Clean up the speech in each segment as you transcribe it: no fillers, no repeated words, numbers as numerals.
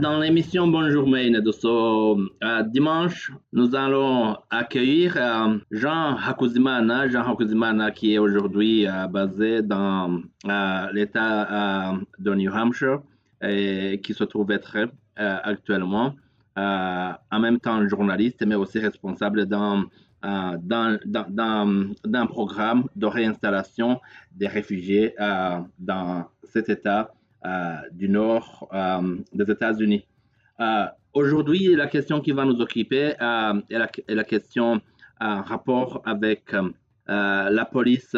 dans l'émission Bonjour Maine de ce dimanche, nous allons accueillir Jean Hakuzimana. Jean Hakuzimana qui est aujourd'hui basé dans l'État de New Hampshire et qui se trouve être actuellement en même temps journaliste, mais aussi responsable d'un programme de réinstallation des réfugiés dans cet État du nord des États-Unis. Aujourd'hui, la question qui va nous occuper est la question en rapport avec la police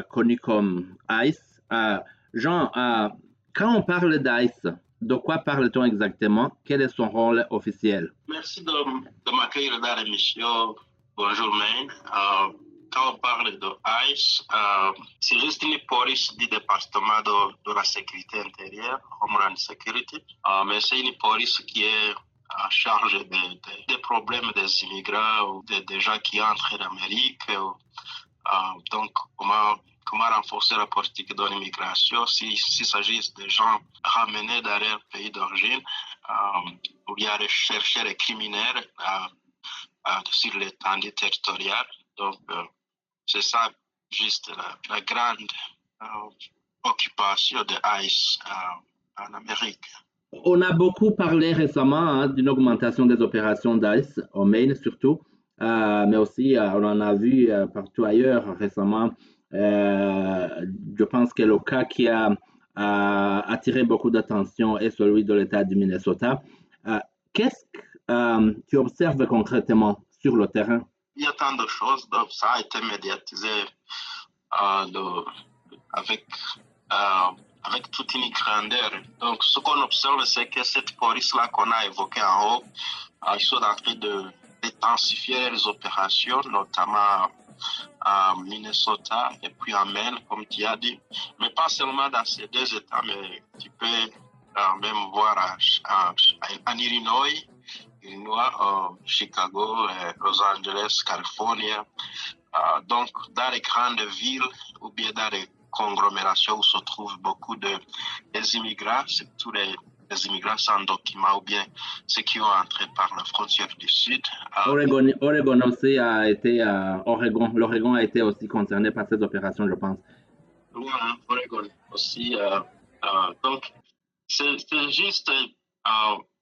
connue comme ICE. Jean, quand on parle d'ICE, de quoi parle-t-on exactement? Quel est son rôle officiel? Merci de m'accueillir dans l'émission Bonjour Maine. Quand on parle de ICE, c'est juste une police du département de la sécurité intérieure, Homeland Security, mais c'est une police qui est en charge des problèmes des immigrants ou des gens qui entrent en Amérique. Donc, comment renforcer la politique de l'immigration s'il s'agit de gens ramenés dans leur pays d'origine ou bien rechercher les criminels sur l'étendue territoriale. Donc, c'est ça juste la grande occupation de ICE en Amérique. On a beaucoup parlé récemment d'une augmentation des opérations d'ICE, au Maine surtout, mais aussi on en a vu partout ailleurs récemment. Je pense que le cas qui a attiré beaucoup d'attention est celui de l'État du Minnesota. Qu'est-ce que tu observes concrètement sur le terrain? Il y a tant de choses, donc ça a été médiatisé avec toute une grandeur. Donc, ce qu'on observe, c'est que cette police-là qu'on a évoquée en haut, ils sont en train d'intensifier les opérations, notamment à Minnesota et puis en Maine, comme tu as dit. Mais pas seulement dans ces deux États, mais tu peux même voir en Illinois, Chicago, Los Angeles, Californie. Donc, dans les grandes villes ou bien dans les conglomérations où se trouvent beaucoup des immigrants, surtout les immigrants sans documents ou bien ceux qui ont entré par la frontière du Sud. Oregon aussi a été, l'Oregon a été aussi concerné par cette opération, je pense. Oui, Oregon aussi. Donc, c'est juste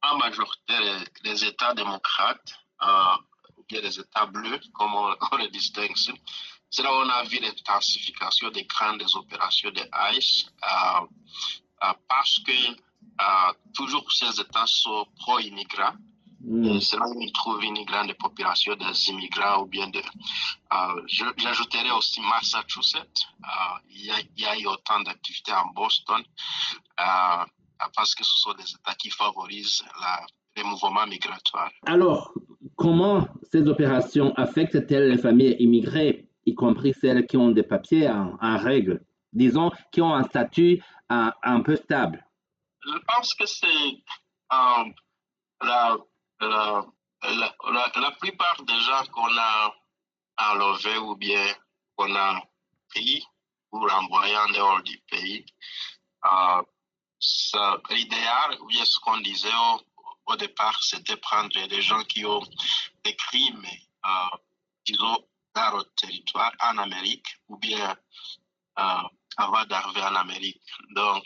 en majorité les États démocrates ou bien les États bleus, comme on les distingue. C'est là où on a vu l'intensification des grandes opérations de ICE parce que toujours ces États sont pro-immigrants. C'est là où on trouve une grande population des immigrants ou bien j'ajouterais aussi Massachusetts. Il y a eu autant d'activités en Boston parce que ce sont des États qui favorisent les mouvements migratoires. Alors, comment ces opérations affectent-elles les familles immigrées, y compris celles qui ont des papiers en règle, disons, qui ont un statut un peu stable? Je pense que c'est la plupart des gens qu'on a enlevés ou bien qu'on a pris ou renvoyés en dehors du pays, l'idéal, ou bien ce qu'on disait au départ, c'était prendre des gens qui ont des crimes, disons, dans leur territoire en Amérique ou bien avant d'arriver en Amérique. Donc,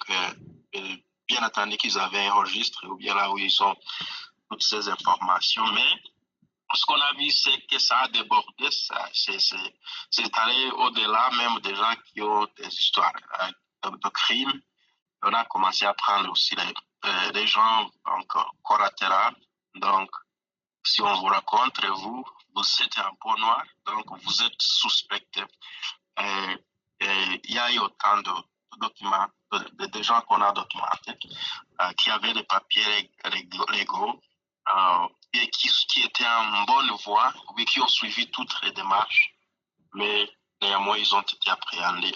bien entendu qu'ils avaient un registre ou bien là où ils ont toutes ces informations, mais ce qu'on a vu, c'est que ça a débordé, c'est allé au-delà même des gens qui ont des histoires de crimes. On a commencé à prendre aussi les gens collatéraux. Donc, si on vous raconte, vous êtes un peau noire, donc vous êtes suspecté. Il y a eu autant de documents, de gens qu'on a documentés, qui avaient des papiers légaux et qui étaient en bonne voie, oui, qui ont suivi toutes les démarches, mais néanmoins, ils ont été appréhendés.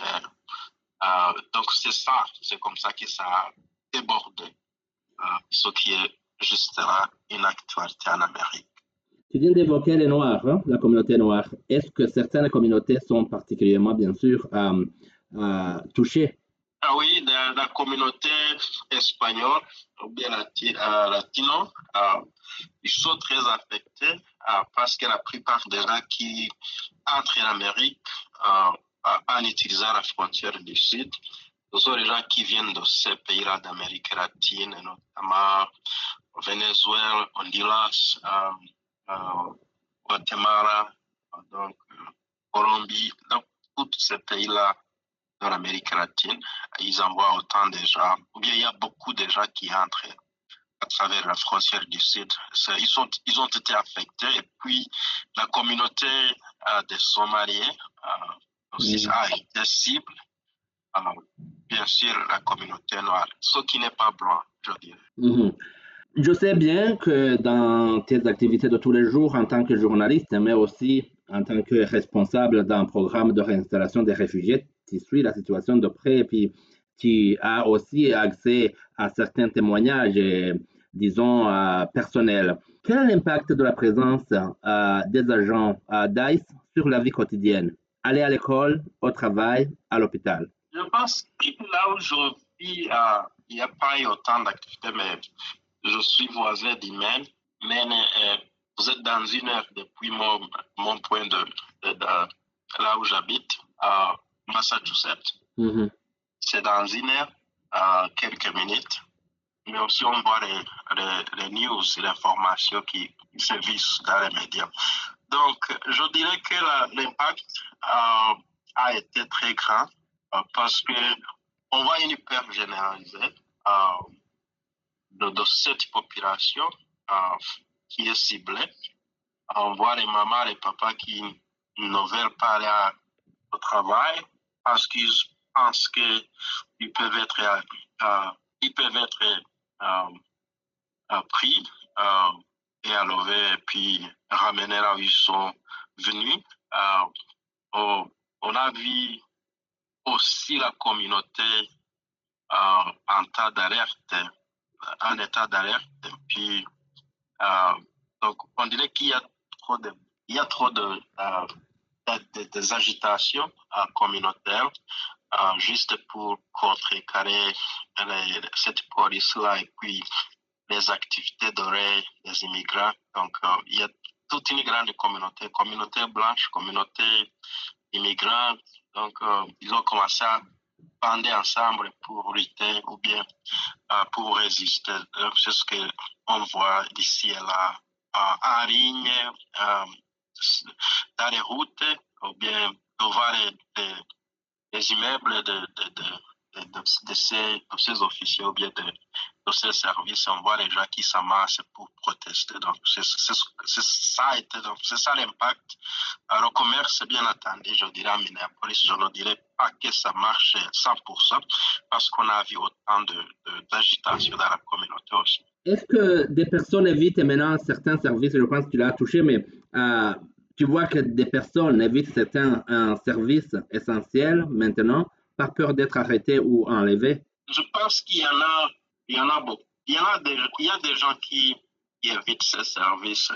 Donc, c'est comme ça que ça a débordé, ce qui est juste là une actualité en Amérique. Tu viens d'évoquer les Noirs, hein, la communauté noire. Est-ce que certaines communautés sont particulièrement, bien sûr, touchées? Oui, la communauté espagnole ou bien latino, ils sont très affectés parce que la plupart des gens qui entrent en Amérique en utilisant la frontière du Sud, ce sont les gens qui viennent de ces pays-là d'Amérique latine, notamment Venezuela, Honduras, Guatemala, donc Colombie, donc tous ces pays-là dans l'Amérique latine, ils envoient autant de gens, ou bien il y a beaucoup de gens qui entrent à travers la frontière du Sud. Ils ont été affectés, et puis la communauté des Somaliens aussi a été cible, bien sûr la communauté noire, ce qui n'est pas blanc, je dirais. Je sais bien que dans tes activités de tous les jours en tant que journaliste, mais aussi en tant que responsable d'un programme de réinstallation des réfugiés, tu suis la situation de près et puis tu as aussi accès à certains témoignages, disons, personnels. Quel est l'impact de la présence des agents d'ICE sur la vie quotidienne? Aller à l'école, au travail, à l'hôpital? Je pense que là où je vis, il n'y a pas eu autant d'activités, mais je suis voisin d'Imen. Mais vous êtes dans une heure depuis mon point de là où j'habite, à Massachusetts. C'est dans une heure, quelques minutes. Mais aussi, on voit les news, les informations qui se visent dans les médias. Donc, je dirais que l'impact a été très grand parce qu'on voit une peur généralisée de cette population qui est ciblée. On voit les mamans, les papas qui ne veulent pas aller au travail parce qu'ils pensent qu'ils peuvent être, pris et enlevés et puis ramenés là où ils sont venus. On a vu aussi la communauté en état d'alerte. Puis, donc, on dirait qu'il y a trop des agitations communautaires juste pour contrecarrer cette police-là et puis les activités dorées des immigrants. Donc, il y a toute une grande communauté blanche, communauté immigrante. Donc, ils ont commencé à bander ensemble pour lutter ou bien pour résister. C'est ce qu'on voit d'ici et là, en ligne, dans les routes, ou bien devant les immeubles de ces officiers ou bien de ces services. On voit les gens qui s'amassent pour protester. Donc, c'est ça l'impact. Le commerce, bien entendu, je dirais à Minneapolis, je ne dirais pas que ça marche 100% parce qu'on a vu autant d'agitation dans la communauté aussi. Est-ce que des personnes évitent maintenant certains services? Je pense que tu l'as touché, mais tu vois que des personnes évitent certains services essentiels maintenant par peur d'être arrêtées ou enlevées? Je pense qu'il y en a beaucoup. Il y a des gens qui évitent ces services.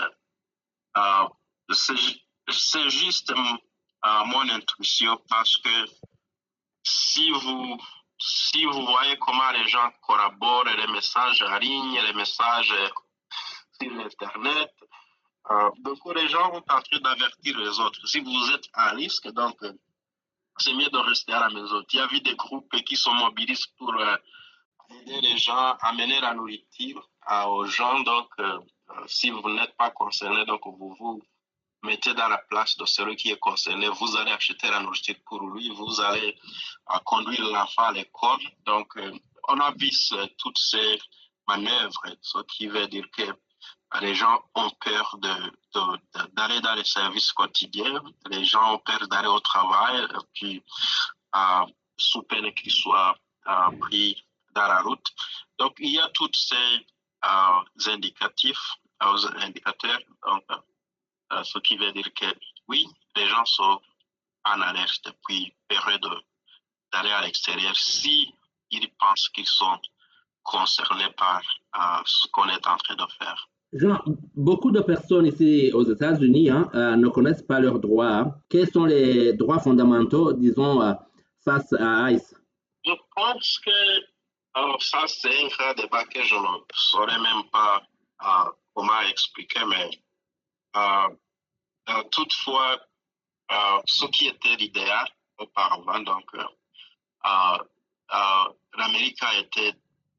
C'est juste mon intuition parce que si vous voyez comment les gens collaborent, les messages en ligne, les messages sur Internet, donc les gens vont en train d'avertir les autres. Si vous êtes à risque, donc c'est mieux de rester à la maison. Il y a vu des groupes qui sont mobilisés pour aider les gens, amener la nourriture aux gens. Donc, si vous n'êtes pas concerné, donc vous mettez dans la place de celui qui est concerné. Vous allez acheter la nourriture pour lui. Vous allez conduire l'enfant à l'école. Donc, on a vu toutes ces manœuvres, ce qui veut dire que les gens ont peur d'aller dans les services quotidiens. Les gens ont peur d'aller au travail, puis sous peine qu'ils soient pris dans la route. Donc, il y a tous ces indicateurs. Donc, ce qui veut dire que oui, les gens sont en alerte, puis peur d'aller à l'extérieur si ils pensent qu'ils sont concernés par ce qu'on est en train de faire. Jean, beaucoup de personnes ici aux États-Unis ne connaissent pas leurs droits. Quels sont les droits fondamentaux, disons, face à ICE? Je pense que ça, c'est un grand débat que je ne saurais même pas comment expliquer, mais euh, toutefois, ce qui était l'idéal auparavant, donc l'Amérique a été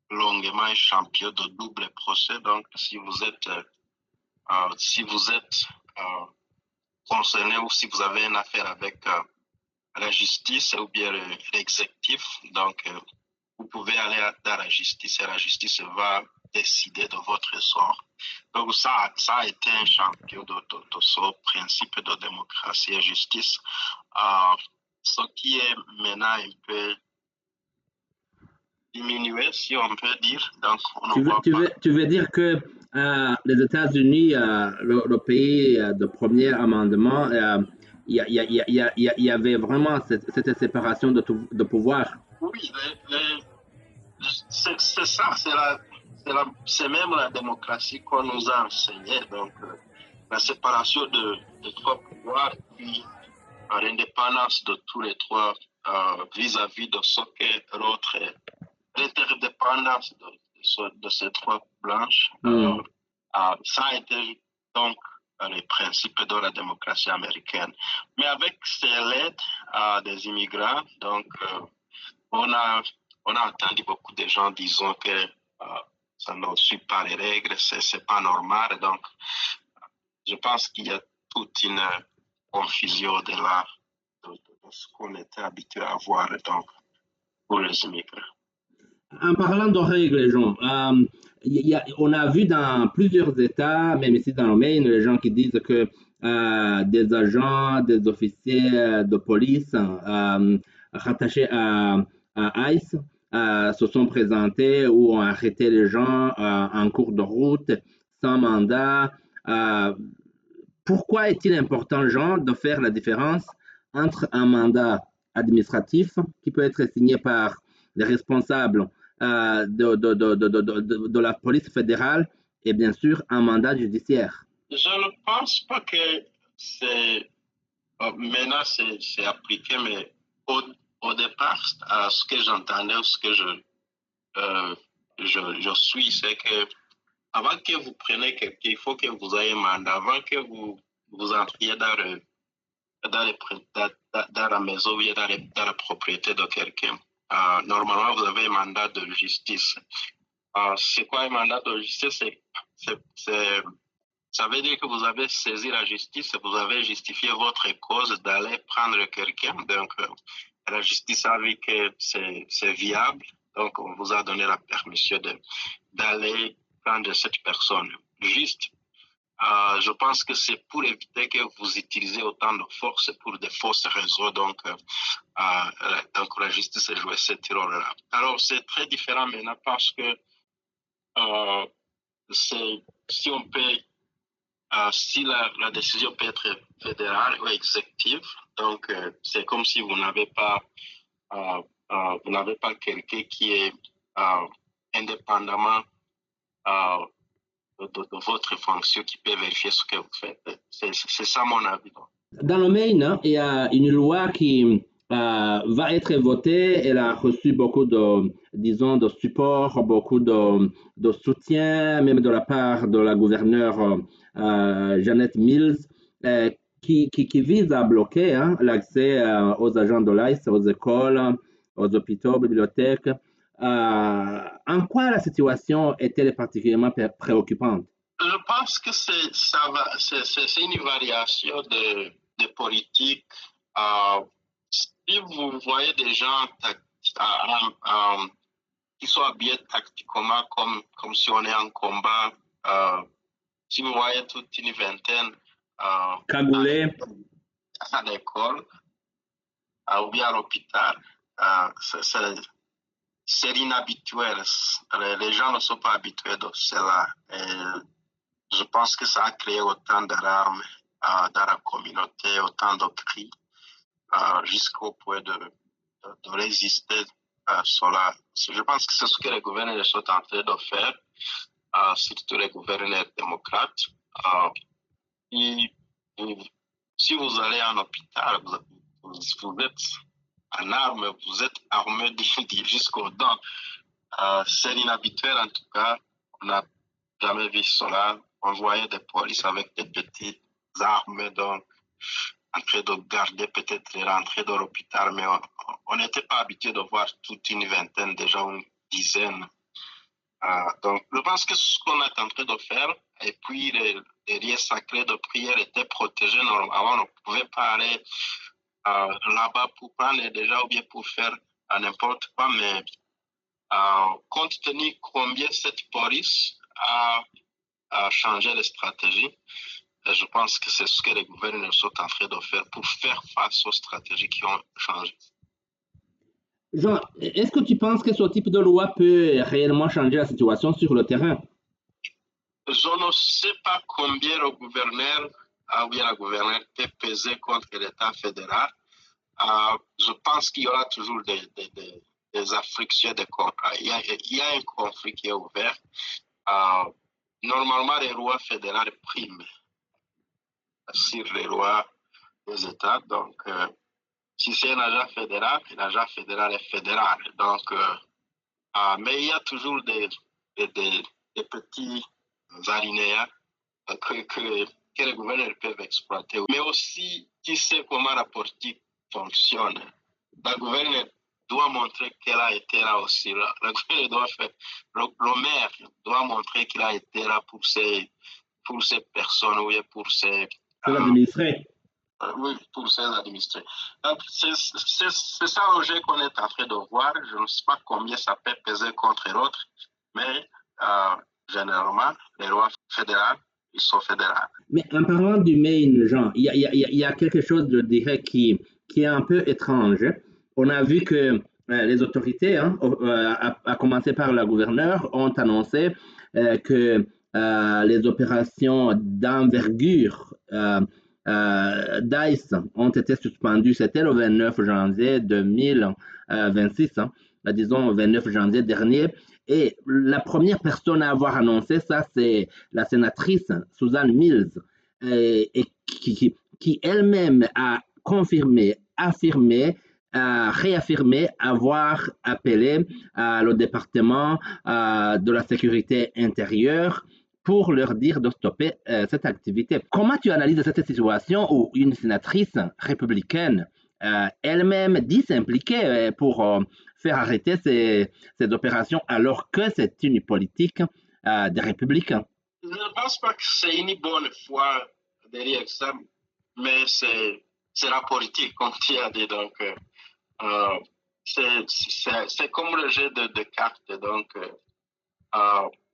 longuement un champion de double procès. Donc, si vous êtes concerné ou si vous avez une affaire avec la justice ou bien l'exécutif, donc vous pouvez aller dans la justice et la justice va décider de votre sort. Donc ça a été un champion de ce principe de démocratie et justice. Ce qui est maintenant un peu diminué, si on peut dire. Donc on ne voit pas. Tu veux dire que les États-Unis, le pays de premier amendement, il y avait vraiment cette séparation de pouvoir. Oui, c'est ça, c'est même la démocratie qu'on nous a enseigné. Donc, la séparation de trois pouvoirs, puis l'indépendance de tous les trois vis-à-vis de ce qu'est l'autre, l'interdépendance de ces trois branches. Ça a été donc les principes de la démocratie américaine. Mais avec l'aide des immigrants, donc, on a entendu beaucoup de gens disant que ça ne suit pas les règles, c'est pas normal. Donc, je pense qu'il y a toute une confusion de ce qu'on était habitué à voir donc, pour les immigrants. En parlant de règles, Jean, on a vu dans plusieurs États, même ici dans le Maine, les gens qui disent que des agents, des officiers de police rattachés à ICE se sont présentés ou ont arrêté les gens en cours de route sans mandat. Pourquoi est-il important, Jean, de faire la différence entre un mandat administratif qui peut être signé par les responsables de la police fédérale et bien sûr un mandat judiciaire? Je ne pense pas que c'est maintenant c'est appliqué, mais au départ, ce que j'entendais, ce que je suis, c'est que avant que vous preniez quelqu'un, il faut que vous ayez un mandat. Avant que vous entriez dans la maison ou dans la propriété de quelqu'un, normalement, vous avez un mandat de justice. C'est quoi un mandat de justice? Ça veut dire que vous avez saisi la justice, vous avez justifié votre cause d'aller prendre quelqu'un. Donc, la justice a vu que c'est viable. Donc, on vous a donné la permission d'aller prendre cette personne. Juste, je pense que c'est pour éviter que vous utilisez autant de force pour de fausses raisons. Donc la justice a joué ce rôle-là. Alors, c'est très différent maintenant parce que si on peut, si la décision peut être fédérale ou exécutive, donc c'est comme si vous n'avez pas quelqu'un qui est indépendamment de votre fonction qui peut vérifier ce que vous faites. C'est ça mon avis. Dans le Maine, il y a une loi qui va être votée. Elle a reçu beaucoup disons, de support, beaucoup de soutien, même de la part de la gouverneure Janet Mills, qui vise à bloquer l'accès aux agents de l'ICE, aux écoles, aux hôpitaux, aux bibliothèques. En quoi la situation est-elle particulièrement préoccupante? Je pense que c'est une variation de politique. Si vous voyez des gens qui sont habillés tactiquement comme si on est en combat, si vous voyez toute une vingtaine cagoulés à l'école ou bien à l'hôpital, c'est inhabituel. Les gens ne sont pas habitués de cela. Et je pense que ça a créé autant d'alarmes dans la communauté, autant de cris, jusqu'au point de résister à cela. Je pense que c'est ce que les gouverneurs sont en train de faire, surtout les gouverneurs démocrates. Si vous allez en hôpital, vous êtes en armes, vous êtes armé jusqu'aux dents. C'est inhabituel en tout cas. On n'a jamais vu cela. On voyait des polices avec des petites armes, donc en train de garder peut-être les rentrées de l'hôpital, mais on n'était pas habitué de voir toute une vingtaine, déjà une dizaine. Donc, je pense que ce qu'on est en train de faire, et puis les lieux sacrés de prière étaient protégés normalement, on ne pouvait pas aller là-bas pour prendre déjà ou bien pour faire n'importe quoi, mais compte tenu combien cette police a changé de stratégie, je pense que c'est ce que les gouverneurs sont en train de faire pour faire face aux stratégies qui ont changé. Jean, est-ce que tu penses que ce type de loi peut réellement changer la situation sur le terrain? Je ne sais pas combien le gouverneur ou bien la gouverneure peut peser contre l'État fédéral. Je pense qu'il y aura toujours des afflictions. Il y a un conflit qui est ouvert. Normalement, les lois fédérales priment sur les lois des États. Donc, si c'est un agent fédéral est fédéral. Donc, mais il y a toujours des petits alinéas que les gouverneurs peuvent exploiter. Mais aussi, qui sait comment la politique fonctionne. La gouverneure doit montrer qu'elle a été là aussi. La gouverneure doit faire, le maire doit montrer qu'il a été là pour ces personnes, oui, pour ces administrés. Oui, pour ces administrés. Donc, c'est ça le jeu qu'on est en train de voir. Je ne sais pas combien ça peut peser contre l'autre, mais généralement, les lois fédérales, ils sont fédérales. Mais en parlant du Maine, Jean, il y a quelque chose, je dirais, qui est un peu étrange. On a vu que les autorités, à commencer par la gouverneure, ont annoncé que les opérations d'envergure d'ICE ont été suspendues. C'était le 29 janvier 2026, disons 29 janvier dernier. Et la première personne à avoir annoncé ça, c'est la sénatrice Suzanne Mills, et qui elle-même a confirmé, affirmé, réaffirmé avoir appelé le département de la sécurité intérieure pour leur dire de stopper cette activité. Comment tu analyses cette situation où une sénatrice républicaine elle-même dit s'impliquer pour faire arrêter ces opérations alors que c'est une politique des républicains? Je ne pense pas que c'est une bonne foi derrière ça, mais c'est la politique, comme tu as dit. Donc, c'est comme le jeu de cartes. Donc,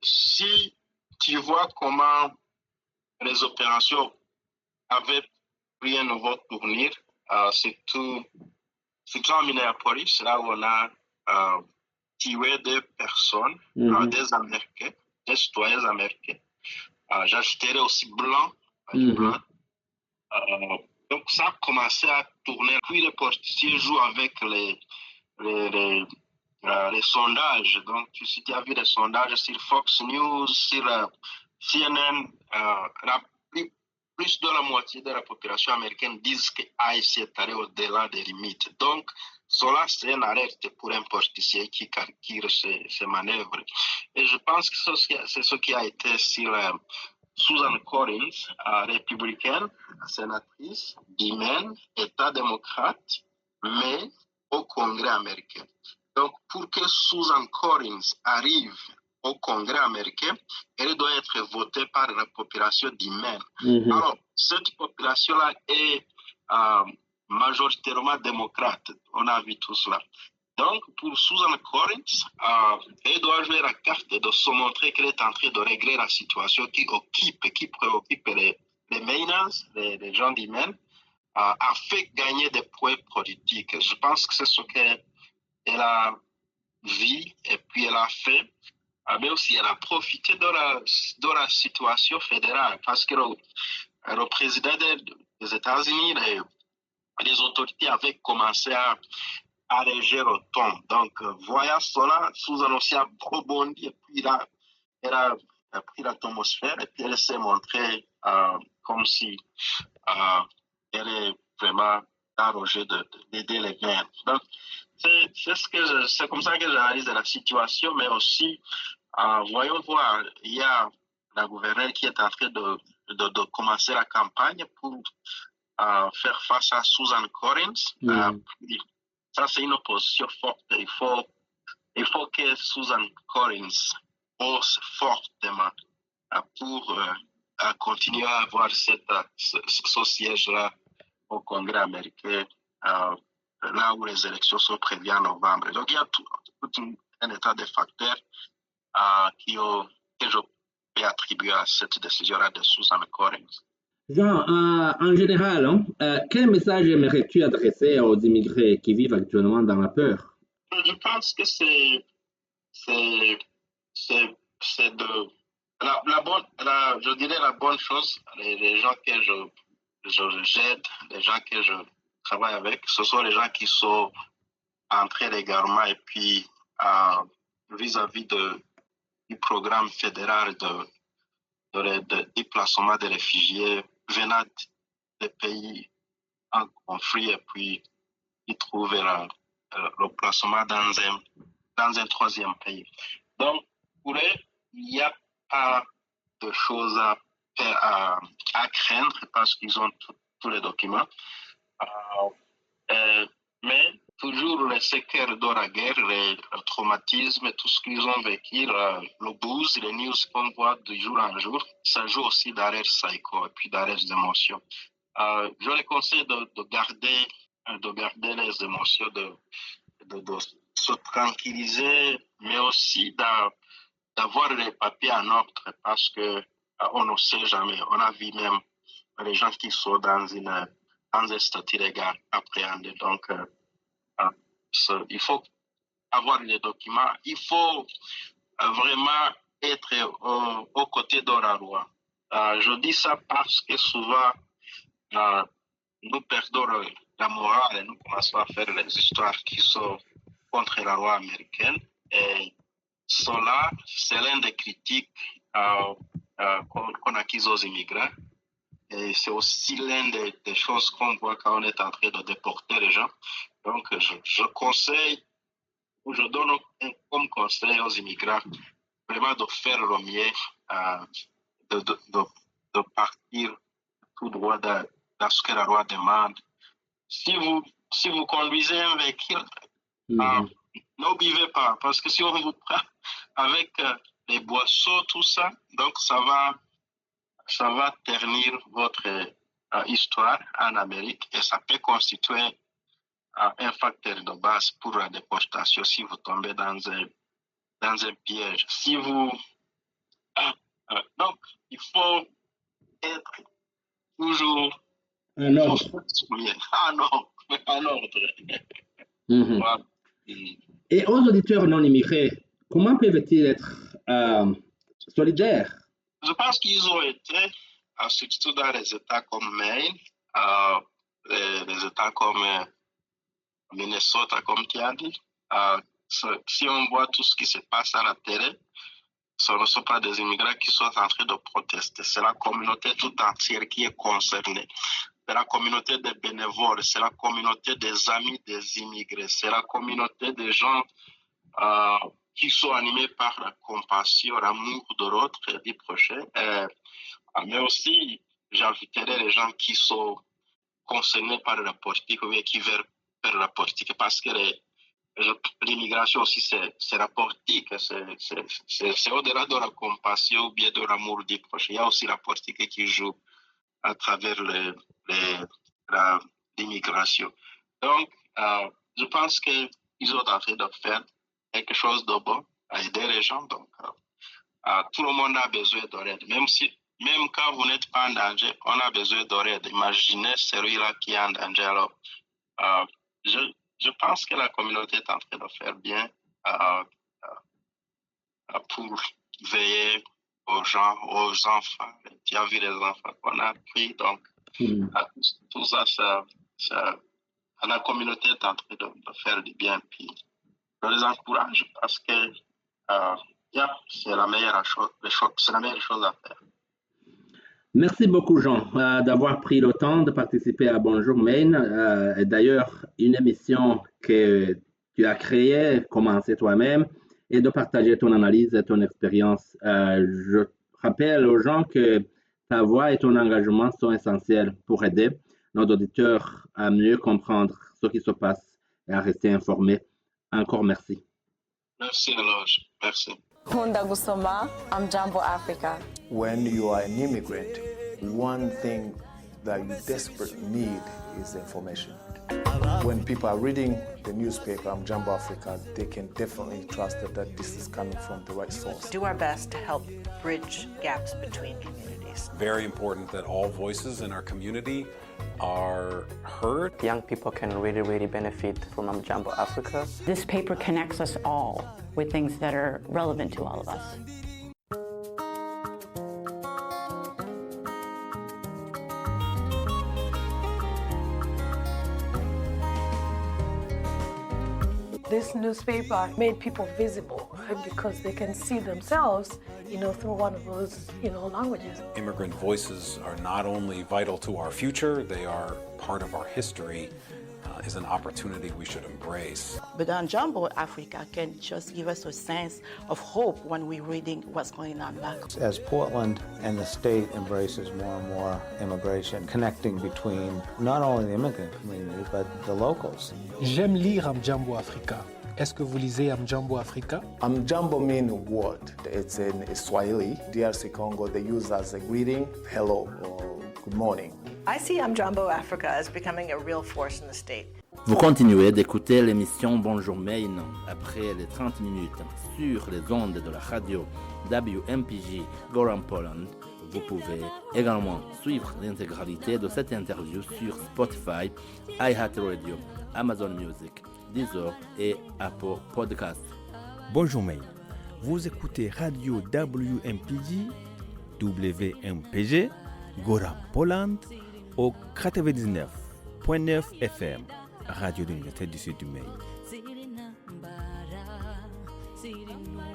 si tu vois comment les opérations avaient pris un nouveau tournure, surtout en Minneapolis, là où on a tué des personnes, des Américains, des citoyens américains. J'ajouterais aussi blanc. Donc ça a commencé à tourner. Puis les politiciens jouent avec les sondages. Donc si tu as vu les sondages sur Fox News, sur CNN, plus de la moitié de la population américaine disent que ICE est allé au-delà des limites. Donc, cela, c'est une alerte pour un politicien qui calcule ces manœuvres. Et je pense que c'est ce qui a été sur Susan Collins, républicaine, sénatrice du Maine, État démocrate, mais au Congrès américain. Donc, pour que Susan Collins arrive au Congrès américain, elle doit être votée par la population du Maine. Alors, cette population-là est majoritairement démocrate. On a vu tout cela. Donc, pour Susan Collins, elle doit jouer la carte de se montrer qu'elle est en train de régler la situation qui préoccupe les Mainers, les gens du Maine, a fait gagner des points politiques. Je pense que c'est ce qu'elle a vu et puis elle a fait. Mais aussi, elle a profité de la situation fédérale parce que le président des États-Unis, les autorités avaient commencé à alléger le ton. Donc, voyant cela, Susan aussi a rebondi et puis elle a pris l'atmosphère et puis elle s'est montrée comme si elle est vraiment d'arroger, d'aider les mères. Donc, c'est comme ça que j'analyse la situation, mais aussi, voyons voir, il y a la gouverneure qui est en train de commencer la campagne pour faire face à Susan Collins. Ça, c'est une opposition forte. Il faut que Susan Collins ose fortement pour continuer à avoir ce siège-là au Congrès américain, là où les élections sont prévues en novembre. Donc, il y a tout un état de facteurs que je peux attribuer à cette décision-là de Susan Collins. Jean, en général, quel message aimerais-tu adresser aux immigrés qui vivent actuellement dans la peur? Je pense que c'est de je dirais la bonne chose. Les gens que j'aide, les gens que je travaille avec, ce sont les gens qui sont entrés légalement et puis vis-à-vis du programme fédéral de déplacement des réfugiés venant des pays en conflit et puis ils trouvent le placement dans un troisième pays. Donc, pour eux, il n'y a pas de choses à craindre parce qu'ils ont tous les documents. Mais toujours le séquelles de la guerre, le traumatisme, tout ce qu'ils ont vécu, le buzz, les news qu'on voit de jour en jour, ça joue aussi dans leur psycho et puis dans leurs émotions. Je les conseille de garder les émotions, de se tranquilliser, mais aussi d'avoir les papiers en ordre parce que on ne sait jamais. On a vu même les gens qui sont dans un statut légal appréhendé. Donc, il faut avoir les documents. Il faut vraiment être aux côtés de la loi. Je dis ça parce que souvent, nous perdons la morale et nous commençons à faire les histoires qui sont contre la loi américaine. Et cela, c'est l'un des critiques qu'on accuse aux immigrants. Et c'est aussi l'une des choses qu'on voit quand on est en train de déporter les gens. Donc, je conseille, ou je donne comme conseil aux immigrants vraiment de faire le mieux, de partir tout droit dans ce que la loi demande. Si vous conduisez un véhicule, n'oubliez pas, parce que si on vous prend avec les boissons, tout ça, donc ça va ternir votre histoire en Amérique et ça peut constituer un facteur de base pour la déportation si vous tombez dans un piège. Donc, il faut être toujours en ordre. En ordre. Voilà. Et aux auditeurs non immigrés, comment peuvent-ils être solidaires? Je pense qu'ils ont été, surtout dans les États comme Maine, les États comme Minnesota, comme tu as dit. Si on voit tout ce qui se passe à la télé, ce ne sont pas des immigrants qui sont en train de protester. C'est la communauté tout entière qui est concernée. C'est la communauté des bénévoles, c'est la communauté des amis des immigrés, c'est la communauté des gens qui sont animés par la compassion, l'amour de l'autre et du prochain. Mais aussi, j'inviterai les gens qui sont concernés par la politique ou qui veulent faire la politique parce que l'immigration aussi, c'est la politique. C'est au-delà de la compassion ou bien de l'amour du prochain. Il y a aussi la politique qui joue à travers l'immigration. Donc, je pense qu'ils ont envie de faire quelque chose de bon, à aider les gens. Donc, tout le monde a besoin d'aide. Même quand vous n'êtes pas en danger, on a besoin d'aide. Imaginez celui-là qui est en danger. Alors, je pense que la communauté est en train de faire bien pour veiller aux gens, aux enfants. Tu as vu les enfants qu'on a pris, donc tout ça, la communauté est en train de faire du bien. Puis je les encourage parce que c'est la meilleure chose à faire. Merci beaucoup, Jean, d'avoir pris le temps de participer à Bonjour Maine. Et d'ailleurs, une émission que tu as créée, commencée toi-même, et de partager ton analyse et ton expérience. Je rappelle aux gens que ta voix et ton engagement sont essentiels pour aider nos auditeurs à mieux comprendre ce qui se passe et à rester informés. Encore merci. Merci, Eloge. Merci. Hunda Gusoma, Amjambo Africa. When you are an immigrant, one thing that you desperately need is information. When people are reading the newspaper, Amjambo Africa, they can definitely trust that this is coming from the right source. Do our best to help bridge gaps between communities. Very important that all voices in our community are heard. Young people can really benefit from Amjambo Africa. This paper connects us all with things that are relevant to all of us. This newspaper made people visible because they can see themselves, through one of those, languages. Immigrant voices are not only vital to our future, they are part of our history. Is an opportunity we should embrace. But Amjambo Africa can just give us a sense of hope when we're reading what's going on back. As Portland and the state embraces more and more immigration, connecting between not only the immigrant community, but the locals. J'aime lire Amjambo Africa. Est-ce que vous lisez Amjambo Africa? Amjambo means word. It's in Swahili. DRC Congo, they use as a greeting, hello or good morning. I see Amjambo Africa as becoming a real force in the state. Vous continuez d'écouter l'émission Bonjour Maine après les 30 minutes sur les ondes de la radio WMPJ Goran Poland. Vous pouvez également suivre l'intégralité de cette interview sur Spotify, iHeartRadio, Amazon Music, Deezer et Apple Podcasts. Bonjour Maine, vous écoutez radio WMPG Goran Poland au 99.9 FM, Radio de l'Université du Sud du Maine.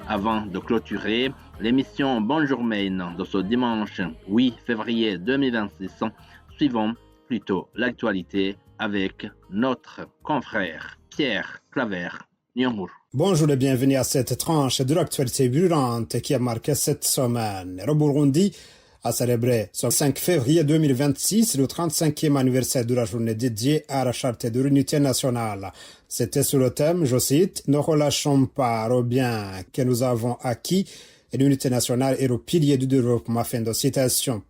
Avant de clôturer l'émission Bonjour Maine de ce dimanche 8 février 2026, suivons plutôt l'actualité avec notre confrère Pierre Claver Nyonguru. Bonjour et bienvenue à cette tranche de l'actualité brûlante qui a marqué cette semaine. Le Burundi a célébré ce 5 février 2026 le 35e anniversaire de la journée dédiée à la Charte de l'unité nationale. C'était sur le thème, je cite, « Ne relâchons pas au bien que nous avons acquis et l'unité nationale est le pilier du développement ». Fin de citation.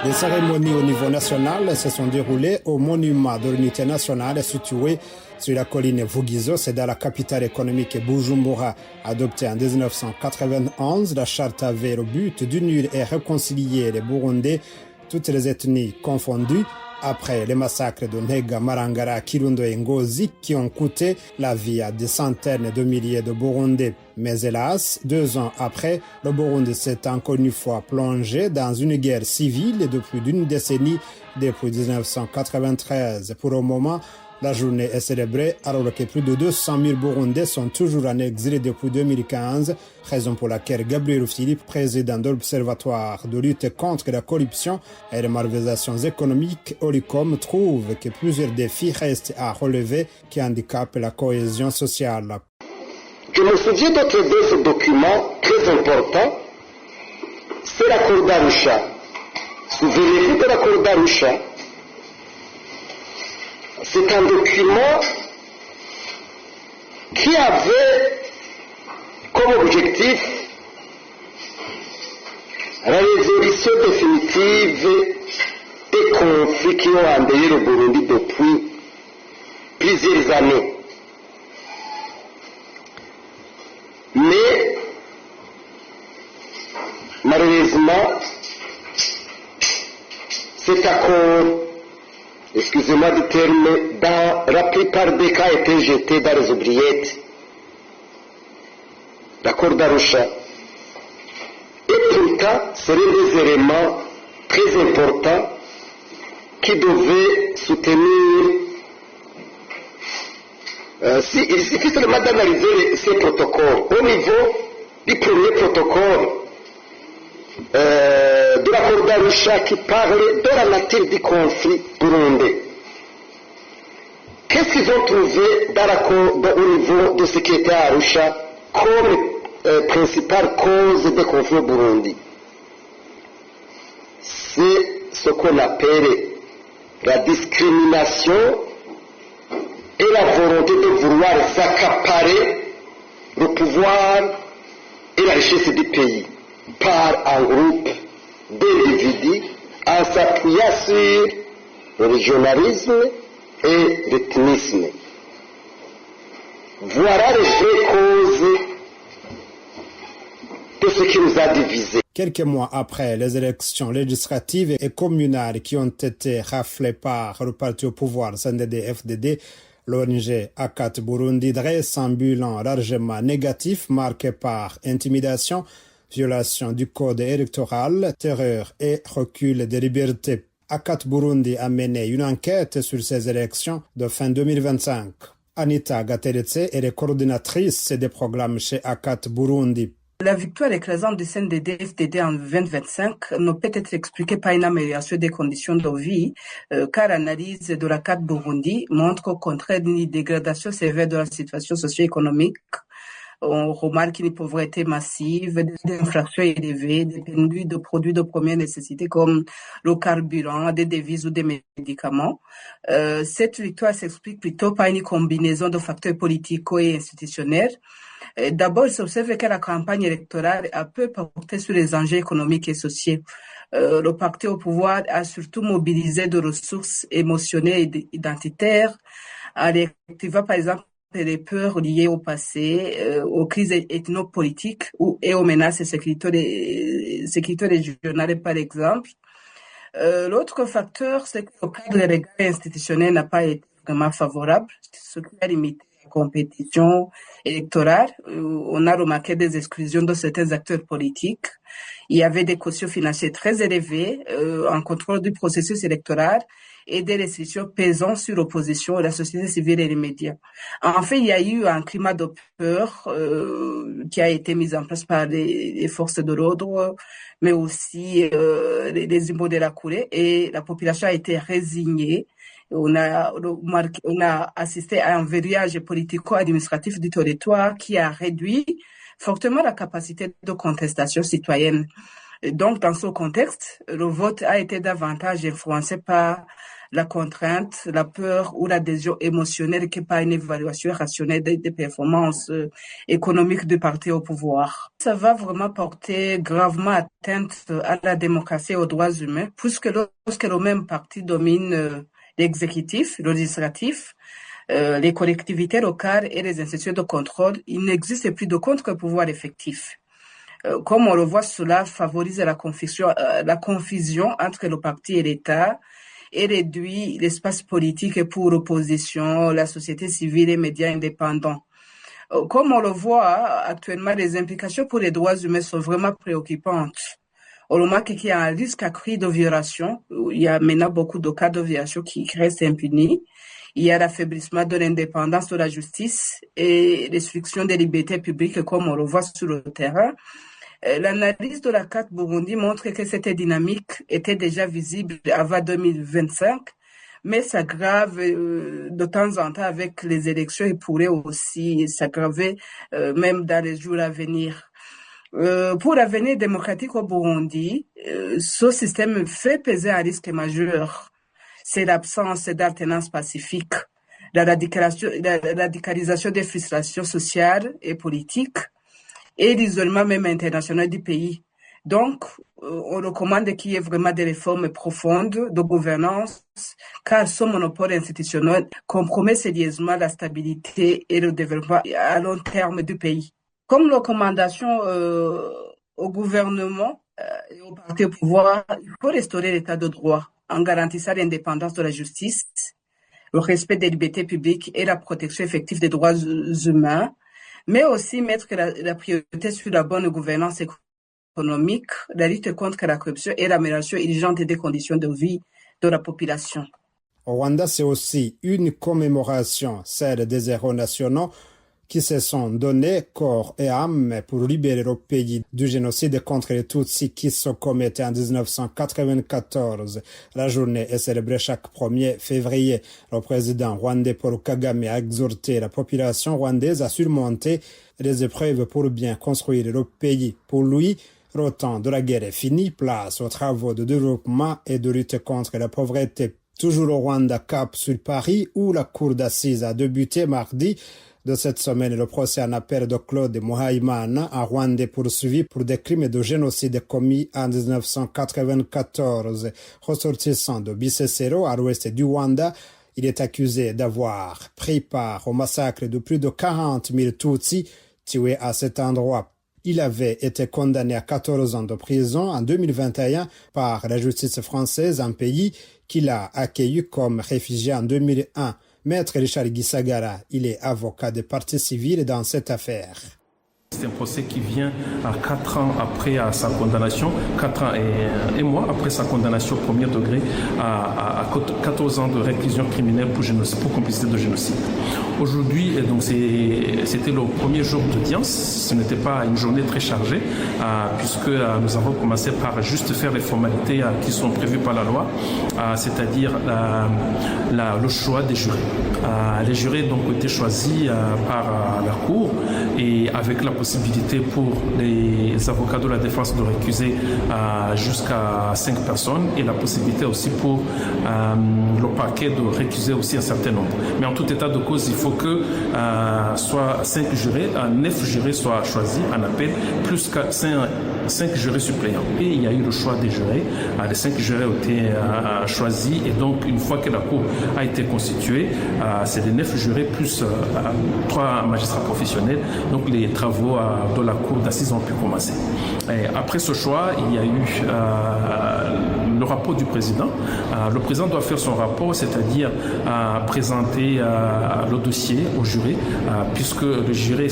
Les cérémonies au niveau national se sont déroulées au monument de l'unité nationale situé sur la colline Vugizo, c'est dans la capitale économique Bujumbura. Adoptée en 1991, la charte avait le but d'unir et réconcilier les Burundais, toutes les ethnies confondues, après les massacres de Nega, Marangara, Kirundo et Ngozi qui ont coûté la vie à des centaines de milliers de Burundais. Mais hélas, 2 ans après, le Burundi s'est encore une fois plongé dans une guerre civile de plus d'une décennie depuis 1993. Pour le moment, la journée est célébrée alors que plus de 200 000 Burundais sont toujours en exil depuis 2015, raison pour laquelle Gabriel Philippe, président de l'Observatoire de lutte contre la corruption et les malversations économiques, Olicom, trouve que plusieurs défis restent à relever qui handicapent la cohésion sociale. Je me souviens d'autres 2 documents très importants, c'est l'accord d'Arusha. Souvenez-vous de l'accord d'Arusha. C'est un document qui avait comme objectif la résolution définitive des conflits qui ont endeuillé le Burundi depuis plusieurs années. Mais malheureusement, cet accord excusez-moi du terme, dans la plupart des cas étaient jetés dans les oubliettes. L'accord d'Arusha. Et pourtant, ce sont des éléments très importants qui devaient soutenir. Il suffit seulement d'analyser ces protocoles. Au niveau du premier protocole de l'accord d'Arusha qui parle de la nature du conflit burundais. Qu'est-ce qu'ils ont trouvé dans l'accord au niveau de ce qui était à Arusha comme principale cause des conflits au Burundi? C'est ce qu'on appelle la discrimination et la volonté de vouloir accaparer le pouvoir et la richesse du pays par un groupe d'individus en s'appuyant sur le régionalisme et l'ethnisme. Voilà les vraies causes de ce qui nous a divisés. Quelques mois après les élections législatives et communales qui ont été raflées par le parti au pouvoir CNDD-FDD, l'ONG ACAT Burundi dresse un bilan largement négatif marqué par intimidation, violation du code électoral, terreur et recul des libertés. ACAT Burundi a mené une enquête sur ces élections de fin 2025. Anita Gateretse est la coordinatrice des programmes chez ACAT Burundi. La victoire écrasante du CNDD-FDD en 2025 ne peut être expliquée par une amélioration des conditions de vie, car l'analyse de l'ACAT Burundi montre au contraire une dégradation sévère de la situation socio-économique. On remarque une pauvreté massive, des infractions élevées, des pénuries de produits de première nécessité comme le carburant, des devises ou des médicaments. Cette victoire s'explique plutôt par une combinaison de facteurs politiques et institutionnels. D'abord, il s'observe que la campagne électorale a peu porté sur les enjeux économiques et sociaux. Le parti au pouvoir a surtout mobilisé de ressources émotionnelles et identitaires, en réactivant par exemple les peurs liées au passé, aux crises ethnopolitiques et aux menaces sécuritaires régionales par exemple. L'autre facteur, c'est que le cadre légal et institutionnel n'a pas été vraiment favorable, ce qui a limité la compétition électorale. On a remarqué des exclusions de certains acteurs politiques. Il y avait des cautions financières très élevées, un contrôle du processus électoral et des restrictions pesant sur l'opposition, la société civile et les médias. En fait, il y a eu un climat de peur qui a été mis en place par les forces de l'ordre, mais aussi les immeubles de la coulée, et la population a été résignée. On a assisté à un verrouillage politico-administratif du territoire qui a réduit fortement la capacité de contestation citoyenne. Et donc, dans ce contexte, le vote a été davantage influencé par la contrainte, la peur ou l'adhésion émotionnelle que par une évaluation rationnelle des performances économiques du parti au pouvoir. Ça va vraiment porter gravement atteinte à la démocratie et aux droits humains, puisque lorsque le même parti domine l'exécutif, le législatif, les collectivités locales et les institutions de contrôle, il n'existe plus de contre-pouvoir effectif. Comme on le voit, cela favorise la confusion entre le parti et l'État et réduit l'espace politique pour l'opposition, la société civile et les médias indépendants. Comme on le voit actuellement, les implications pour les droits humains sont vraiment préoccupantes. On remarque qu'il y a un risque accru de violation. Il y a maintenant beaucoup de cas de violation qui restent impunis. Il y a l'affaiblissement de l'indépendance de la justice et restriction des libertés publiques comme on le voit sur le terrain. L'analyse de l'ACAT Burundi montre que cette dynamique était déjà visible avant 2025, mais s'aggrave de temps en temps avec les élections et pourrait aussi s'aggraver même dans les jours à venir. Pour l'avenir démocratique au Burundi, ce système fait peser un risque majeur. C'est l'absence d'alternance pacifique, la radicalisation des frustrations sociales et politiques et l'isolement même international du pays. Donc, on recommande qu'il y ait vraiment des réformes profondes de gouvernance, car ce monopole institutionnel compromet sérieusement la stabilité et le développement à long terme du pays. Comme recommandation au gouvernement et au parti au pouvoir, il faut restaurer l'état de droit. en garantissant l'indépendance de la justice, le respect des libertés publiques et la protection effective des droits humains, mais aussi mettre la priorité sur la bonne gouvernance économique, la lutte contre la corruption et l'amélioration urgente des conditions de vie de la population. Au Rwanda, c'est aussi une commémoration, celle des héros nationaux qui se sont donnés corps et âme pour libérer le pays du génocide contre les Tutsis qui se commettait en 1994. La journée est célébrée chaque 1er février. Le président rwandais Paul Kagame a exhorté la population rwandaise à surmonter les épreuves pour bien construire le pays. Pour lui, le temps de la guerre est fini, place aux travaux de développement et de lutte contre la pauvreté. Toujours au Rwanda, cap sur Paris, où la cour d'assises a débuté mardi de cette semaine le procès en appel de Claude Muhayimana, un Rwandais poursuivi pour des crimes de génocide commis en 1994. Ressortissant de Bisesero, à l'ouest du Rwanda, il est accusé d'avoir pris part au massacre de plus de 40 000 Tutsis tués à cet endroit. Il avait été condamné à 14 ans de prison en 2021 par la justice française, un pays qu'il a accueilli comme réfugié en 2001. Maître Richard Gisagara, il est avocat de partie civile dans cette affaire. C'est un procès qui vient à 4 ans après sa condamnation, 4 ans et mois après sa condamnation au premier degré à 14 ans de réclusion criminelle pour complicité de génocide. Aujourd'hui, donc c'était le premier jour d'audience. Ce n'était pas une journée très chargée, puisque nous avons commencé par juste faire les formalités qui sont prévues par la loi, c'est-à-dire le choix des jurés. Les jurés donc ont été choisis par la Cour et avec la possibilité pour les avocats de la défense de récuser jusqu'à 5 personnes et la possibilité aussi pour le parquet de récuser aussi un certain nombre. Mais en tout état de cause, il faut que soit 9 jurés soient choisis en appel, plus 5 jurés suppléants. Et il y a eu le choix des jurés. Les 5 jurés ont été choisis et donc une fois que la Cour a été constituée, c'est les 9 jurés plus 3 magistrats professionnels. Donc les travaux de la Cour d'assises ont pu commencer. Et après ce choix, il y a eu le rapport du président. Le président doit faire son rapport, c'est-à-dire présenter le dossier aux jurés, puisque les jurés,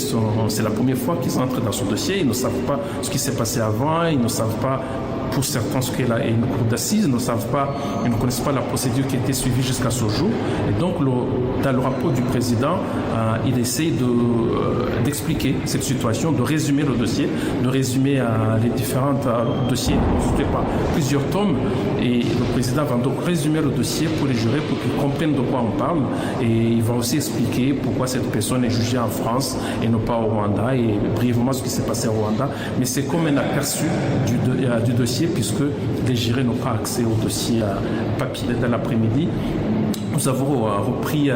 c'est la première fois qu'ils entrent dans ce dossier. Ils ne savent pas ce qui s'est passé avant, ils ne savent pas pour certains ce qu'est une cour d'assises, ils ne connaissent pas la procédure qui a été suivie jusqu'à ce jour. Et donc, dans le rapport du président, il essaie d'expliquer cette situation, de résumer le dossier, de résumer les différents dossiers constitués par plusieurs tomes. Et le président va donc résumer le dossier pour les jurés, pour qu'ils comprennent de quoi on parle. Et il va aussi expliquer pourquoi cette personne est jugée en France et non pas au Rwanda, et brièvement ce qui s'est passé au Rwanda. Mais c'est comme un aperçu du dossier, puisque les jurés n'ont pas accès au dossier papier. Dans l'après-midi, nous avons repris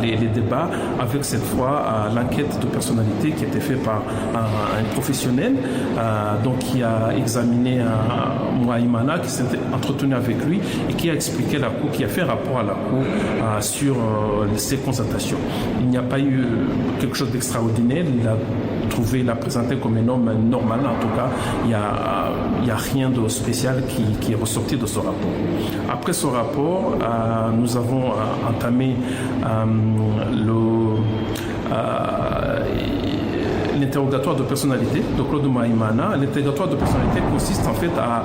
les débats avec cette fois l'enquête de personnalité qui a été faite par un professionnel donc qui a examiné Muhayimana, qui s'est entretenu avec lui et qui a expliqué la Cour, qui a fait rapport à la Cour sur ses constatations. Il n'y a pas eu quelque chose d'extraordinaire. Il l'a présenté comme un homme normal. En tout cas, il n'y a rien de spécial qui est ressorti de ce rapport. Après ce rapport, nous avons entamé l'interrogatoire de personnalité de Claude Muhayimana. L'interrogatoire de personnalité consiste en fait à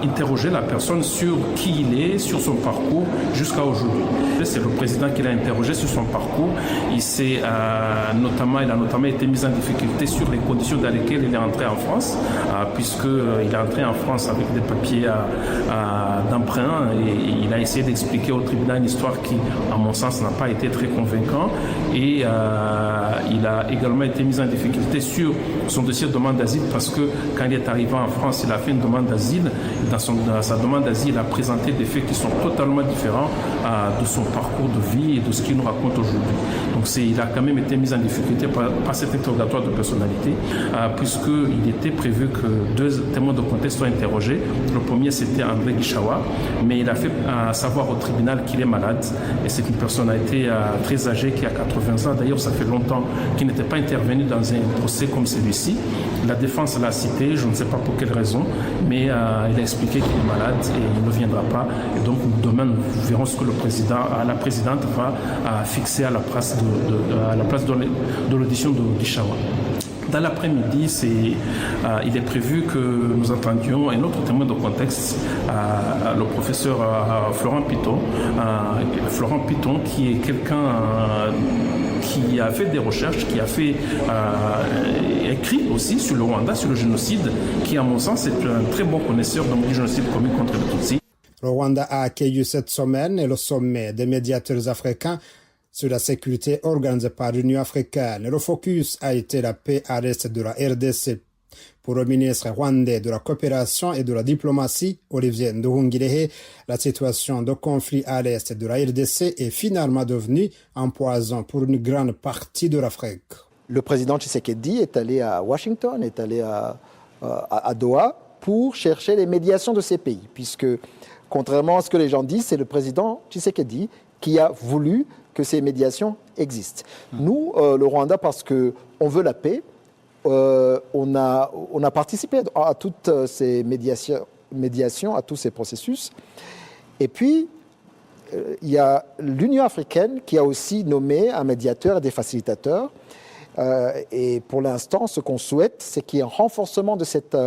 interroger la personne sur qui il est, sur son parcours jusqu'à aujourd'hui. C'est le président qui l'a interrogé sur son parcours. Il a notamment été mis en difficulté sur les conditions dans lesquelles il est entré en France, puisqu'il est entré en France avec des papiers d'emprunt, et il a essayé d'expliquer au tribunal une histoire qui, à mon sens, n'a pas été très convaincante. Et il a également été mis en difficulté sur son dossier de demande d'asile, parce que quand il est arrivé en France, il a fait une demande d'asile. Dans sa demande d'asile, il a présenté des faits qui sont totalement différents de son parcours de vie et de ce qu'il nous raconte aujourd'hui. Donc il a quand même été mis en difficulté par cet interrogatoire de personnalité, puisqu'il était prévu que 2 témoins de contexte soient interrogés. Le premier, c'était André Gishawa, mais il a fait savoir au tribunal qu'il est malade, et c'est une personnalité très âgée qui a 80 ans. D'ailleurs, ça fait longtemps qu'il n'était pas intervenu dans un procès comme celui-ci. La défense l'a cité, je ne sais pas pour quelle raison, mais il a expliqué qu'il est malade et il ne viendra pas. Et donc demain, nous verrons ce que la présidente va fixer à la place de l'audition d'Ishawa. Dans l'après-midi, il est prévu que nous entendions un autre témoin de contexte, le professeur Florent Piton, qui est quelqu'un qui a fait des recherches, qui a fait écrit aussi sur le Rwanda, sur le génocide, qui à mon sens est un très bon connaisseur du génocide commis contre les Tutsis. Le Rwanda a accueilli cette semaine le sommet des médiateurs africains sur la sécurité organisée par l'Union africaine. Le focus a été la paix à l'est de la RDC. Pour le ministre rwandais de la coopération et de la diplomatie, Olivier Nduhungirehe, la situation de conflit à l'est de la RDC est finalement devenue un poison pour une grande partie de l'Afrique. Le président Tshisekedi est allé à Washington, est allé à Doha pour chercher les médiations de ces pays, puisque contrairement à ce que les gens disent, c'est le président Tshisekedi qui a voulu que ces médiations existent. Nous, le Rwanda, parce qu'on veut la paix, on a participé à toutes ces médiations, à tous ces processus. Et puis, il y a l'Union africaine qui a aussi nommé un médiateur et des facilitateurs. Et pour l'instant, ce qu'on souhaite, c'est qu'il y ait un renforcement de cette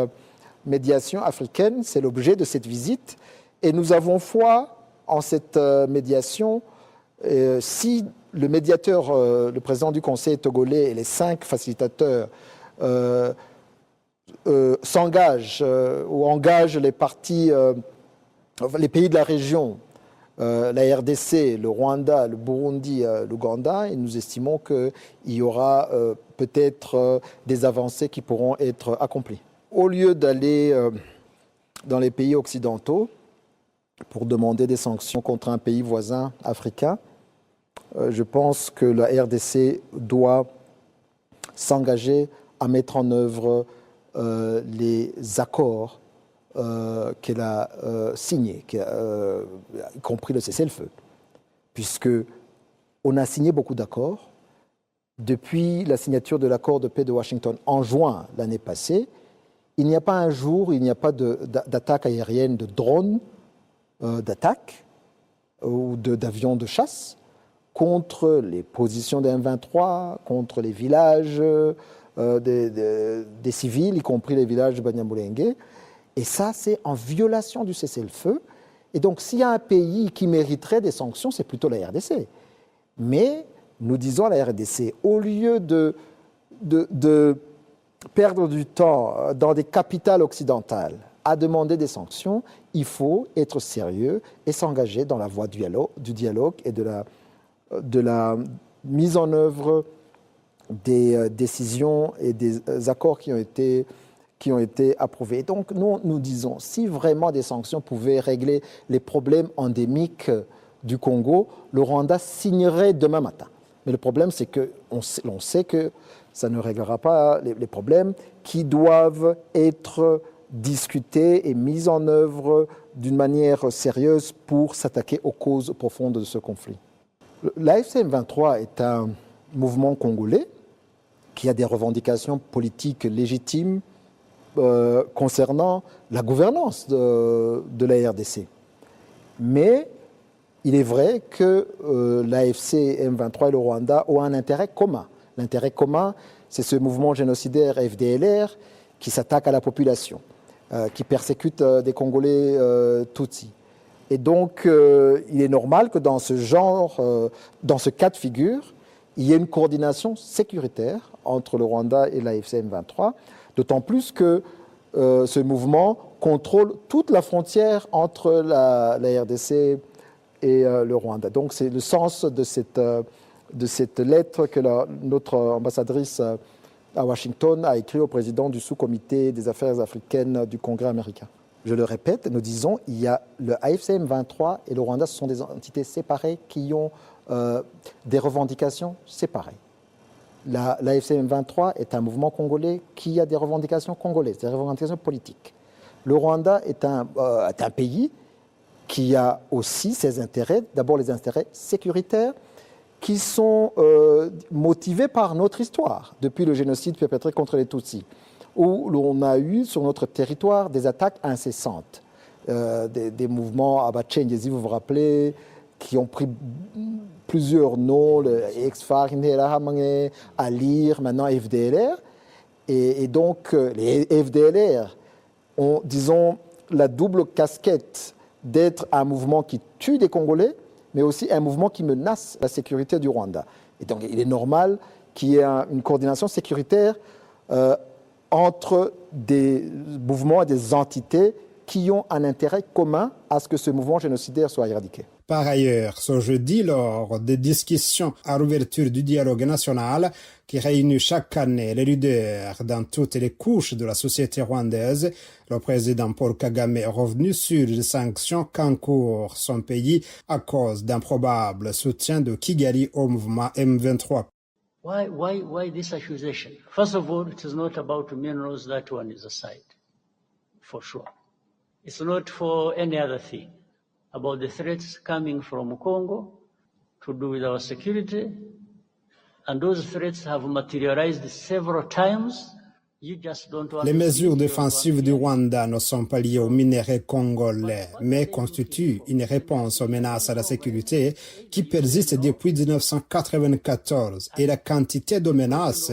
médiation africaine. C'est l'objet de cette visite. Et nous avons foi en cette médiation. Si le médiateur, le président du Conseil togolais et les 5 facilitateurs s'engagent ou engagent les parties, les pays de la région, la RDC, le Rwanda, le Burundi, l'Ouganda, et nous estimons qu'il y aura peut-être des avancées qui pourront être accomplies. Au lieu d'aller dans les pays occidentaux pour demander des sanctions contre un pays voisin africain, je pense que la RDC doit s'engager à mettre en œuvre les accords qu'elle a signés, y compris le cessez-le-feu, puisqu'on a signé beaucoup d'accords. Depuis la signature de l'accord de paix de Washington en juin l'année passée, il n'y a pas un jour, il n'y a pas d'attaque aérienne, de drones d'attaque ou d'avions de chasse contre les positions des M23, contre les villages des civils, y compris les villages de Banyamulenge. Et ça, c'est en violation du cessez-le-feu. Et donc, s'il y a un pays qui mériterait des sanctions, c'est plutôt la RDC. Mais nous disons à la RDC, au lieu de perdre du temps dans des capitales occidentales à demander des sanctions, il faut être sérieux et s'engager dans la voie du dialogue et de la mise en œuvre des décisions et des accords qui ont été approuvés. Et donc, nous disons, si vraiment des sanctions pouvaient régler les problèmes endémiques du Congo, le Rwanda signerait demain matin. Mais le problème, c'est qu'on sait que ça ne réglera pas les problèmes qui doivent être discutés et mis en œuvre d'une manière sérieuse pour s'attaquer aux causes profondes de ce conflit. L'AFC M23 est un mouvement congolais qui a des revendications politiques légitimes concernant la gouvernance de la RDC. Mais il est vrai que l'AFC M23 et le Rwanda ont un intérêt commun. L'intérêt commun, c'est ce mouvement génocidaire FDLR qui s'attaque à la population, qui persécute des Congolais Tutsis. Et donc, il est normal que dans ce genre, dans ce cas de figure, il y ait une coordination sécuritaire entre le Rwanda et l'AFC M23, d'autant plus que ce mouvement contrôle toute la frontière entre la RDC et le Rwanda. Donc, c'est le sens de cette lettre que notre ambassadrice à Washington a écrite au président du sous-comité des affaires africaines du Congrès américain. Je le répète, nous disons, il y a le AFC M23 et le Rwanda, ce sont des entités séparées qui ont des revendications séparées. L'AFC M23 est un mouvement congolais qui a des revendications congolaises, des revendications politiques. Le Rwanda est un pays qui a aussi ses intérêts, d'abord les intérêts sécuritaires qui sont motivés par notre histoire, depuis le génocide perpétré contre les Tutsis, où l'on a eu sur notre territoire des attaques incessantes, des mouvements Abachengi, vous vous rappelez, qui ont pris plusieurs noms, le Ex-FAR, Alir, maintenant FDLR. Et donc, les FDLR ont, disons, la double casquette d'être un mouvement qui tue des Congolais, mais aussi un mouvement qui menace la sécurité du Rwanda. Et donc, il est normal qu'il y ait une coordination sécuritaire entre des mouvements et des entités qui ont un intérêt commun à ce que ce mouvement génocidaire soit éradiqué. Par ailleurs, ce jeudi, lors des discussions à l'ouverture du dialogue national qui réunit chaque année les leaders dans toutes les couches de la société rwandaise, le président Paul Kagame est revenu sur les sanctions qu'encourt son pays à cause d'un probable soutien de Kigali au mouvement M23. Why this accusation? First of all, it is not about minerals. That one is aside, for sure. It's not for any other thing. About the threats coming from Congo to do with our security. And those threats have materialized several times. You just don't want Les mesures défensives du Rwanda ne sont pas liées aux minéraux congolais, mais constituent une réponse aux menaces à la sécurité qui persistent depuis 1994. Et la quantité de menaces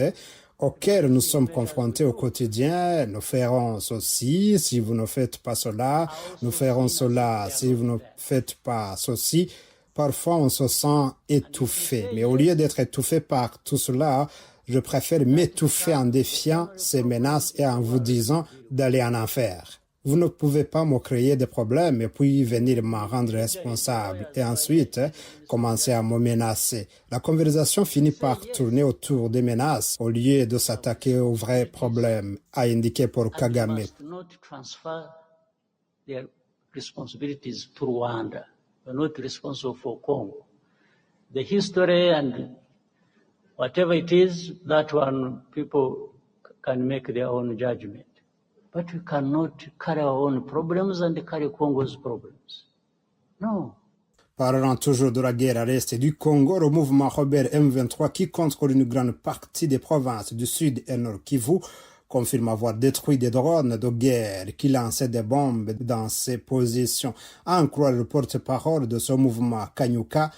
auxquelles nous sommes confrontés au quotidien, nous ferons ceci si vous ne faites pas cela, nous ferons cela si vous ne faites pas ceci. Parfois, on se sent étouffé. Mais au lieu d'être étouffé par tout cela, je préfère m'étouffer en défiant ces menaces et en vous disant d'aller en enfer. Vous ne pouvez pas me créer des problèmes et puis venir m'en rendre responsable et ensuite commencer à me menacer. La conversation finit par tourner autour des menaces au lieu de s'attaquer aux vrais problèmes, a indiqué Paul Kagame. not transfer their responsibilities to Rwanda. We're not responsible for Congo. The history and whatever it is, that one people can make their own judgment. But we cannot carry our own problems and carry Congo's problems. No. Parlant toujours de la guerre à l'est du Congo, le mouvement rebelle M23 qui contrôle une grande partie des provinces du Sud et Nord Kivu confirme avoir détruit des drones de guerre qui lançaient des bombes dans ces positions. À en croire le porte-parole de ce mouvement Kanyuka,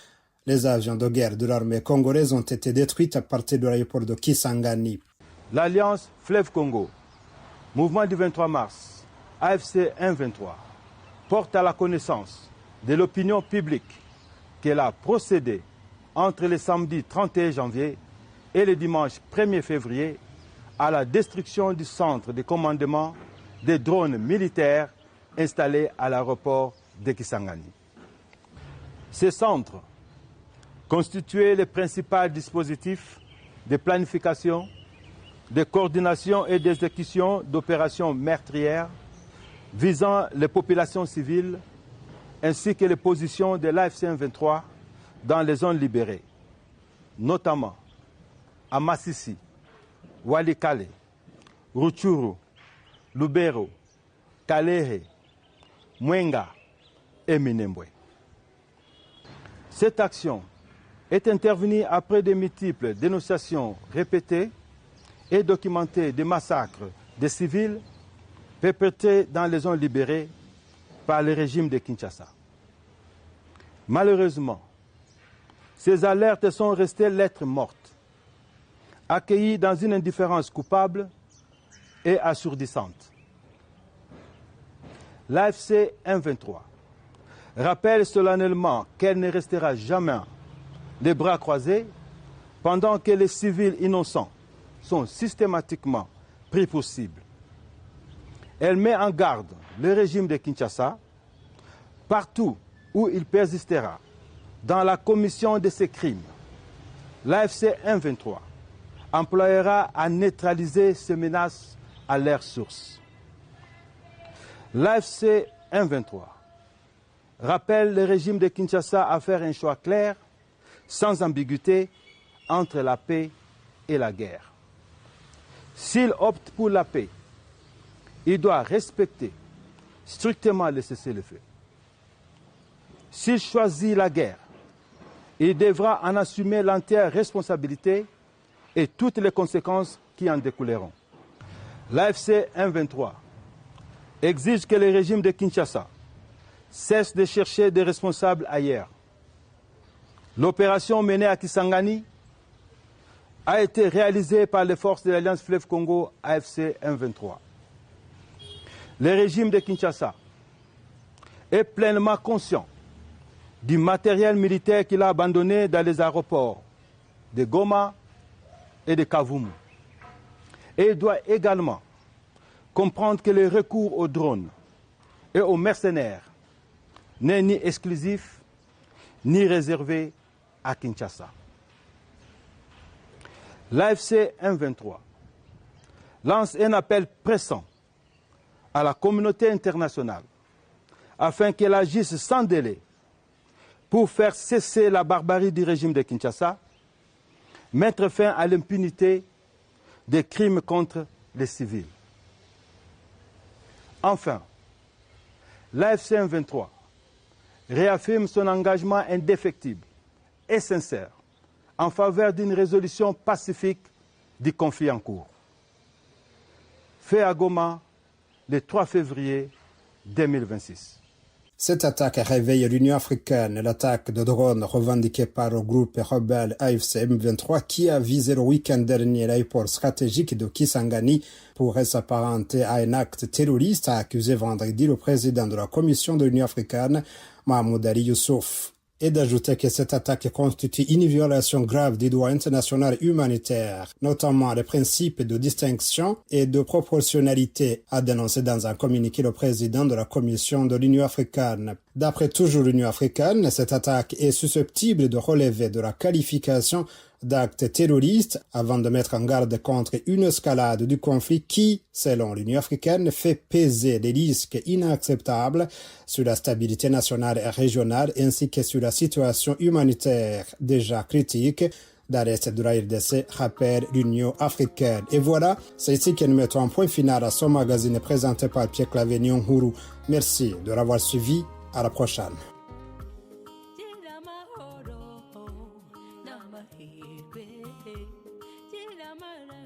les avions de guerre de l'armée congolaise ont été détruits à partir de l'aéroport de Kisangani. L'Alliance Fleuve Congo, mouvement du 23 mars, AFC M23, porte à la connaissance de l'opinion publique qu'elle a procédé entre le samedi 31 janvier et le dimanche 1er février à la destruction du centre de commandement des drones militaires installés à l'aéroport de Kisangani. Ce centre constituait le principal dispositif de planification, de coordination et d'exécution d'opérations meurtrières visant les populations civiles ainsi que les positions de l'AFC M23 dans les zones libérées, notamment à Masisi, Walikale, Rutshuru, Lubero, Kalehe, Mwenga et Minembwe. Cette action est intervenue après de multiples dénonciations répétées et documentées de massacres de civils perpétrés dans les zones libérées par le régime de Kinshasa. Malheureusement, ces alertes sont restées lettres mortes, accueillies dans une indifférence coupable et assourdissante. L'AFC M23 rappelle solennellement qu'elle ne restera jamais les bras croisés pendant que les civils innocents sont systématiquement pris pour cible. Elle met en garde le régime de Kinshasa, partout où il persistera dans la commission de ces crimes. L'AFC M23 employera à neutraliser ces menaces à leur source. L'AFC M23 rappelle le régime de Kinshasa à faire un choix clair, sans ambiguïté, entre la paix et la guerre. S'il opte pour la paix, il doit respecter strictement le cessez-le-feu. S'il choisit la guerre, Il devra en assumer l'entière responsabilité et toutes les conséquences qui en découleront. L'AFC M23 exige que le régime de Kinshasa cesse de chercher des responsables ailleurs. L'opération menée à Kisangani a été réalisée par les forces de l'Alliance Fleuve Congo AFC M23. Le régime de Kinshasa est pleinement conscient du matériel militaire qu'il a abandonné dans les aéroports de Goma et de Kavumu. Et il doit également comprendre que le recours aux drones et aux mercenaires n'est ni exclusif ni réservé à Kinshasa. L'AFC M23 lance un appel pressant à la communauté internationale afin qu'elle agisse sans délai pour faire cesser la barbarie du régime de Kinshasa, mettre fin à l'impunité des crimes contre les civils. Enfin, l'AFC M23 réaffirme son engagement indéfectible et sincère en faveur d'une résolution pacifique du conflit en cours. Fait à Goma le 3 février 2026. Cette attaque réveille l'Union africaine, l'attaque de drones revendiquée par le groupe rebelle AFC M23 qui a visé le week-end dernier l'aéroport stratégique de Kisangani pourrait s'apparenter à un acte terroriste, a accusé vendredi le président de la Commission de l'Union africaine, Mahmoud Ali Youssouf, et d'ajouter que cette attaque constitue une violation grave du droit international humanitaire, notamment les principes de distinction et de proportionnalité, a dénoncé dans un communiqué le président de la Commission de l'Union africaine. D'après toujours l'Union africaine, cette attaque est susceptible de relever de la qualification d'actes terroristes avant de mettre en garde contre une escalade du conflit qui, selon l'Union africaine, fait peser des risques inacceptables sur la stabilité nationale et régionale ainsi que sur la situation humanitaire déjà critique dans l'est de la RDC, rappelle l'Union africaine. Et voilà, c'est ici que nous mettons un point final à ce magazine présenté par Pierre-Claver Nyonghuru. Merci de l'avoir suivi. À la prochaine. Jira mahirwe, jira mara